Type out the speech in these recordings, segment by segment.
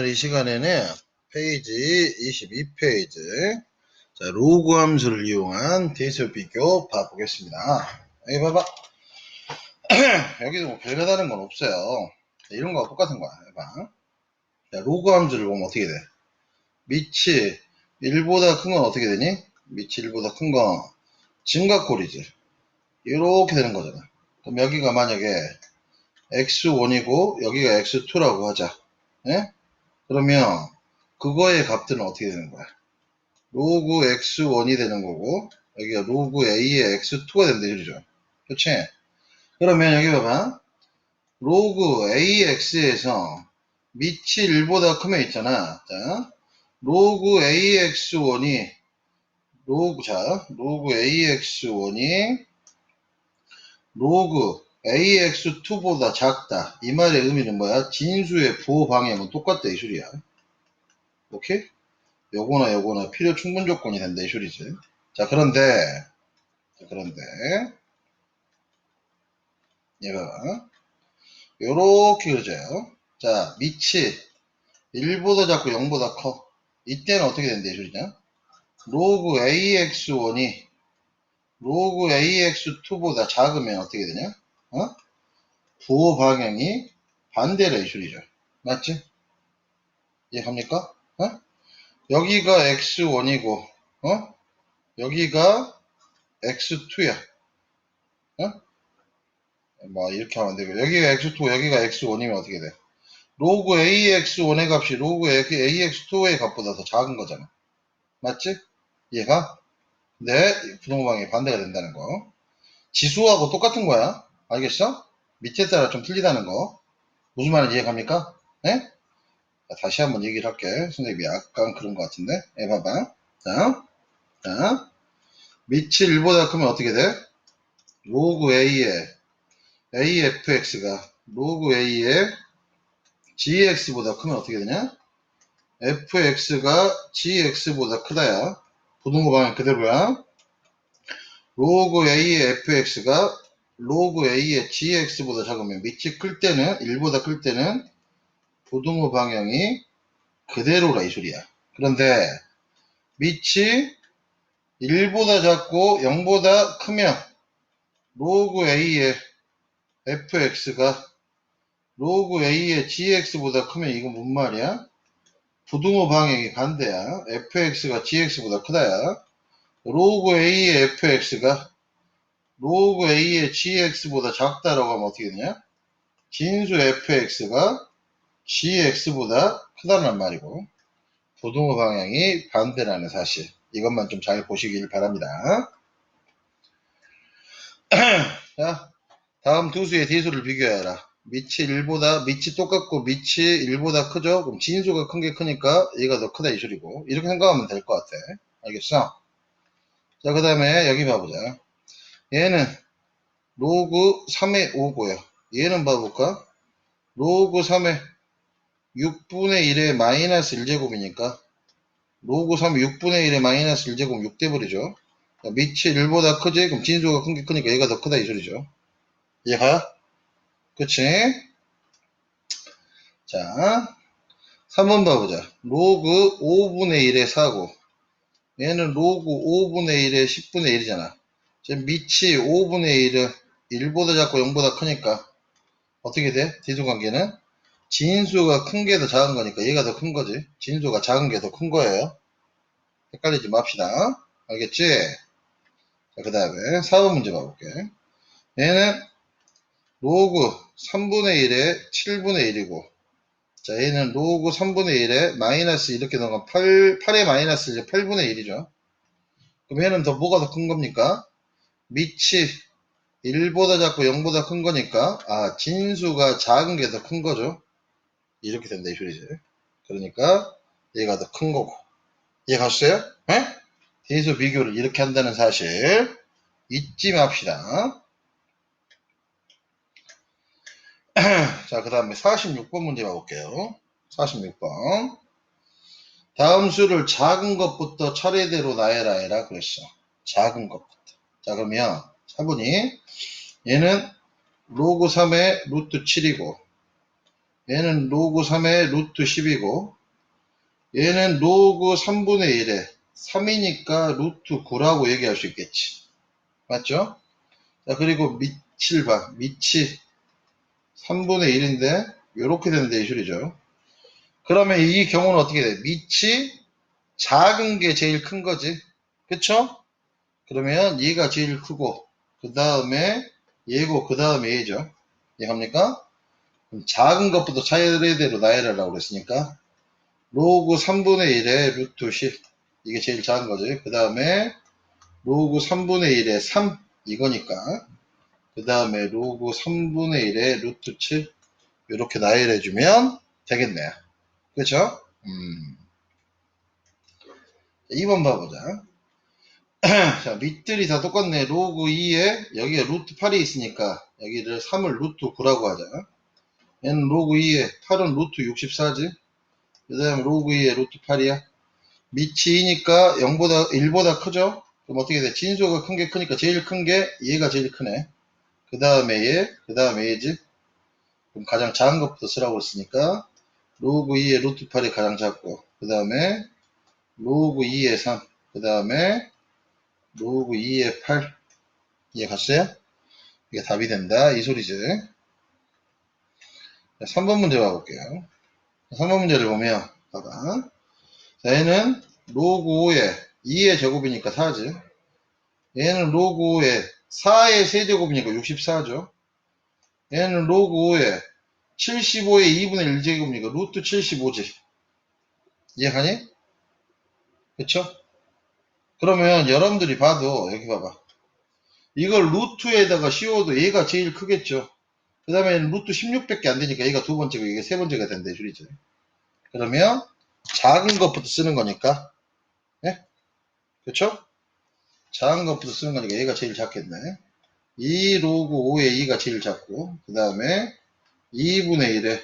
이 시간에는 페이지 22페이지 자, 로그 함수를 이용한 대수 비교 봐보겠습니다. 여기 봐봐. 여기도 뭐 별다른 건 없어요. 이런 거와 똑같은 거야. 해봐. 자, 로그 함수를 보면 어떻게 돼? 밑이 1보다 큰 건 어떻게 되니? 밑이 1보다 큰 건 증가꼴이지. 이렇게 되는 거잖아. 그럼 여기가 만약에 x1이고 여기가 x2라고 하자. 예? 그러면 그거의 값들은 어떻게 되는 거야? 로그 x1이 되는 거고 여기가 로그 a의 x2가 된다 이러죠. 그렇지? 그러면 여기 봐봐. 로그 ax에서 밑이 1보다 크면 있잖아. 자, 로그 ax1이 로그 ax1이 로그 ax2보다 작다. 이 말의 의미는 뭐야? 진수의 부호 방향은 똑같다 이 소리야. 오케이? 요거나 필요 충분 조건이 된다 이 소리지. 자, 그런데 얘가 요렇게 그려져요. 자, 밑이 1보다 작고 0보다 커. 이때는 어떻게 된다 이 소리냐? 로그 ax1이 로그 ax2보다 작으면 어떻게 되냐? 부호 방향이 반대라 이 소리죠. 맞지? 이해합니까? 여기가 x1이고 여기가 x2야. 뭐 이렇게 하면 되고 여기가 x2 여기가 x1이면 어떻게 돼? 로그 ax1의 값이 로그 ax2의 값보다 더 작은 거잖아. 맞지? 얘가 네, 부동방이 반대가 된다는 거. 지수하고 똑같은 거야. 알겠어? 밑에 따라 좀 틀리다는 거. 무슨 말인지 이해갑니까? 네? 다시 한번 얘기를 할게. 선생님이 약간 그런 것 같은데. 봐봐. 자, 밑이 1보다 크면 어떻게 돼? 로그 a의 afx가 로그 a의 gx보다 크면 어떻게 되냐? fx가 gx보다 크다야. 부등호 방향 그대로야. 로그 a의 fx가 로그 a의 gx보다 작으면 밑이 클 때는 1보다 클 때는 부등호 방향이 그대로라 이 소리야. 그런데 밑이 1보다 작고 0보다 크면 로그 a의 fx가 로그 a의 gx보다 크면 이건 뭔 말이야? 부등호 방향이 반대야. fx가 gx보다 크다야. 로그 a의 fx가 로그 a의 gx보다 작다라고 하면 어떻게 되냐? 진수 fx가 gx보다 크다는 말이고 부등호 방향이 반대라는 사실. 이것만 좀 잘 보시길 바랍니다. 자, 다음 두 수의 대수를 비교해라. 밑이 똑같고 밑이 1보다 크죠? 그럼 진수가 큰 게 크니까 얘가 더 크다 이 소리고 이렇게 생각하면 될 것 같아. 알겠어? 자, 그 다음에 여기 봐보자. 얘는 로그 3의 5고요. 얘는 봐볼까? 로그 3의 6분의 1의 마이너스 1제곱이니까 로그 3의 6분의 1의 마이너스 1제곱 6돼버리죠. 밑이 1보다 크지? 그럼 진수가 큰 게 크니까 얘가 더 크다 이 소리죠. 이해가? 그치? 자, 3번 봐보자. 로그 5분의 1의 4고 얘는 로그 5분의 1의 10분의 1이잖아. 지금 밑이 5분의 1은 1보다 작고 0보다 크니까 어떻게 돼? 대수관계는 진수가 큰 게 더 작은 거니까 얘가 더 큰 거지. 진수가 작은 게 더 큰 거예요. 헷갈리지 맙시다. 알겠지? 자, 그 다음에 4번 문제 봐볼게. 얘는 로그 3분의 1에 7분의 1이고 자, 얘는 로그 3분의 1에 마이너스 이렇게 넣으면 8의 마이너스 이제 8분의 1이죠. 그럼 얘는 더 뭐가 더 큰 겁니까? 밑이 1보다 작고 0보다 큰 거니까 진수가 작은 게 더 큰 거죠. 이렇게 된다 이 소리지. 그러니까 얘가 더 큰 거고. 이해 갔어요? 대수 비교를 이렇게 한다는 사실 잊지 맙시다. 자, 그 다음에 46번 문제 봐볼게요. 46번. 다음 수를 작은 것부터 차례대로 나열하 해라 그랬어. 작은 것부터. 자, 그러면 4번이 얘는 로그 3의 루트 7이고 얘는 로그 3의 루트 10이고 얘는 로그 3분의 1에 3이니까 루트 9라고 얘기할 수 있겠지. 맞죠? 자, 그리고 밑을 봐. 밑이 3분의 1인데 요렇게 되는 대실이죠. 그러면 이 경우는 어떻게 돼? 밑이 작은 게 제일 큰 거지. 그쵸? 그러면 얘가 제일 크고 그 다음에 얘고 그 다음에 얘죠. 이해합니까? 그럼 작은 것부터 차례대로 나열하라고 그랬으니까 로그 3분의 1에 루트 10 이게 제일 작은 거지. 그 다음에 로그 3분의 1에 3 이거니까 그 다음에 로그 3분의 1에 루트 7 이렇게 나열해주면 되겠네요. 그쵸? 2번 봐보자. 자, 밑들이 다 똑같네. 로그 2에 여기가 루트 8이 있으니까 여기를 3을 루트 9라고 하자. 얘는 로그 2에 8은 루트 64지. 그 다음에 로그 2에 루트 8이야. 밑이 2니까 0보다 1보다 크죠? 그럼 어떻게 돼? 진수가 큰 게 크니까 제일 큰 게 얘가 제일 크네. 그 다음에 얘, 그 다음에 얘지. 그럼 가장 작은 것부터 쓰라고 했으니까 로그 2의 루트 8이 가장 작고 그 다음에 로그 2의 3, 그 다음에 로그 2의 8 이해 갔어요? 이게 답이 된다 이 소리지. 3번 문제 봐볼게요. 3번 문제를 보면 봐봐. 자, 얘는 로그 5의 2의 제곱이니까 4지. 얘는 로그 5의 4의 세제곱이니까 64죠. 얘는 로그 5의 75의 2분의 1제곱이니까 루트 75지. 이해가니? 그쵸? 그러면 여러분들이 봐도 여기 봐봐. 이걸 루트에다가 씌워도 얘가 제일 크겠죠. 그 다음에 루트 16밖에 안 되니까 얘가 두 번째고 이게 세 번째가 된다 이 소리죠. 그러면 작은 것부터 쓰는 거니까 예? 그쵸? 작은 것부터 쓰는 거니까 얘가 제일 작겠네. 2 로그 5의 2가 제일 작고 그 다음에 2분의 1에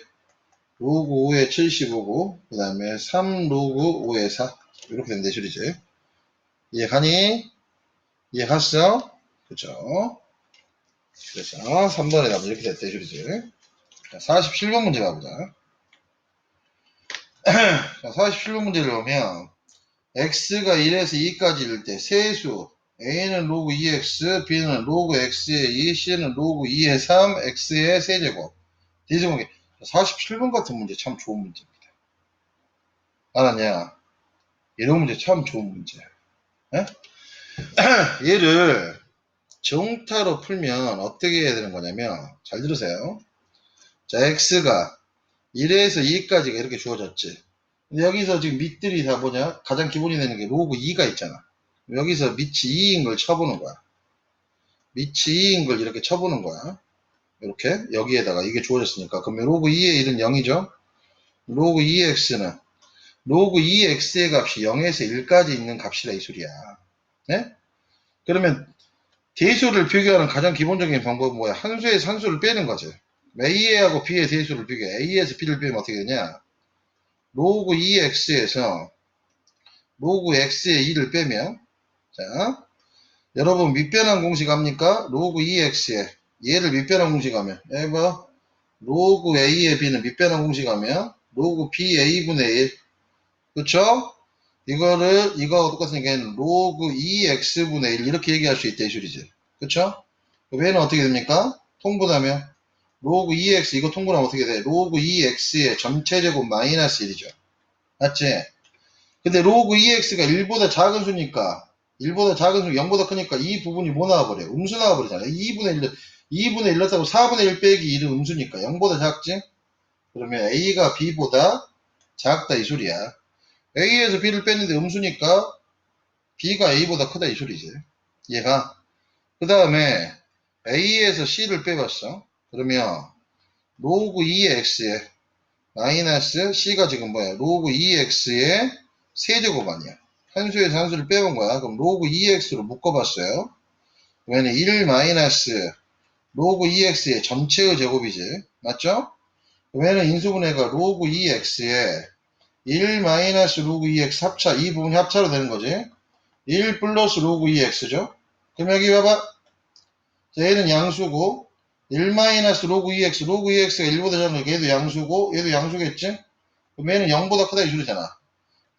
로그 5의 75고 그 다음에 3 로그 5의 4 이렇게 된다 이 소리죠. 이해가니? 이해갔어? 그쵸? 그래서 3번에 답은 이렇게 됐다 이 소리지. 자, 47번 문제 가보자. 자, 47번 문제를 보면 x가 1에서 2까지일 때 세수 a는 로그 2x, b는 로그 x의 2, c는 로그 2의 3, x의 세제곱 대제곱이 47번 같은 문제 참 좋은 문제입니다. 알았냐? 이런 문제 참 좋은 문제야. 예? 얘를 정타로 풀면 어떻게 해야 되는 거냐면 잘 들으세요. 자, x가 1에서 2까지가 이렇게 주어졌지. 근데 여기서 지금 밑들이 다 뭐냐? 가장 기본이 되는 게 로그 2가 있잖아. 여기서 밑이 2인 걸 쳐보는 거야. 밑이 2인 걸 이렇게 쳐보는 거야. 이렇게 여기에다가 이게 주어졌으니까 그러면 로그 2의 1은 0이죠. 로그 2x는 로그 2x의 값이 0에서 1까지 있는 값이라 이 소리야. 네? 그러면 대수를 비교하는 가장 기본적인 방법은 뭐야? 한 수에서 한 수를 빼는 거지. A하고 B의 대수를 비교해. A에서 B를 빼면 어떻게 되냐? 로그 2x에서 로그 x의 2를 빼면 자 여러분 밑변환 공식 합니까? 로그 2x에 얘를 밑변환 공식 하면 봐 로그 a의 b는 밑변환 공식 하면 로그 b a분의 1 그쵸? 이거를 이거하고 똑같으니까 얘는 로그 2x분의 1 이렇게 얘기할 수 있다 이 소리지. 그쵸? 그럼 얘는 어떻게 됩니까? 통분하면 로그 2x 이거 통분하면 어떻게 돼? 로그 2x의 전체 제곱 마이너스 1이죠. 맞지? 근데 로그 2x가 1보다 작은 수니까 1보다 작은 수 0보다 크니까 이 부분이 뭐 나와버려? 음수 나와버리잖아. 2분의 1 넣었다고 4분의 1 빼기 1은 음수니까 0보다 작지? 그러면 a가 b보다 작다 이 소리야. a에서 b를 뺐는데 음수니까 b가 a보다 크다 이 소리지. 얘가 그 다음에 a에서 c를 빼봤어. 그러면 로그 2의 x에 마이너스 c가 지금 뭐야? 로그 2x의 세제곱 아니야. 한 수에서 한 수를 빼본 거야. 그럼 로그 2x로 묶어봤어요. 그러면 1 마이너스 로그 2x의 전체의 제곱이지. 맞죠? 그러면 인수분해가 로그 2x에 1 마이너스 로그 2x 합차 이 부분이 합차로 되는 거지. 1 플러스 로그 2x죠. 그럼 여기 봐봐. 자, 얘는 양수고 1 마이너스 로그 2x 로그 2x가 1보다 작은 거 얘도 양수고 얘도 양수겠지. 그럼 얘는 0보다 크다 이 소리잖아.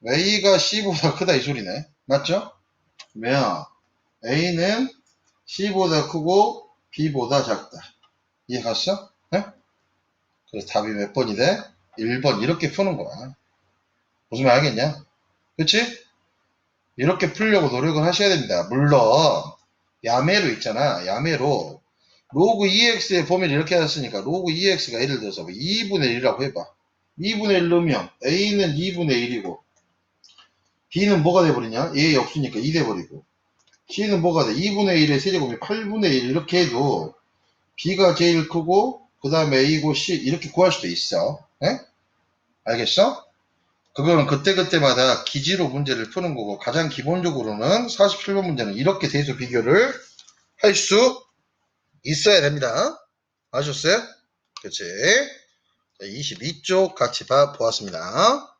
A가 C보다 크다 이 소리네. 맞죠? 왜요? A는 C보다 크고 B보다 작다. 이해 갔어? 네? 그래서 답이 몇 번이 돼? 1번. 이렇게 푸는 거야. 무슨 말 알겠냐? 그치? 이렇게 풀려고 노력을 하셔야 됩니다. 물론 야매로 있잖아. 야매로 로그 2x의 범위를 이렇게 했으니까 로그 2x가 예를 들어서 2분의 1이라고 해봐. 2분의 1 넣으면 a는 2분의 1이고 b는 뭐가 돼버리냐? a 없으니까 2 돼버리고 c는 뭐가 돼? 2분의 1의 세제곱이 8분의 1 이렇게 해도 b가 제일 크고 그 다음에 a고 c 이렇게 구할 수도 있어. 에? 알겠어? 그거는 그때그때마다 기지로 문제를 푸는 거고 가장 기본적으로는 47번 문제는 이렇게 대수 비교를 할 수 있어야 됩니다. 아셨어요? 그치? 22쪽 같이 보았습니다.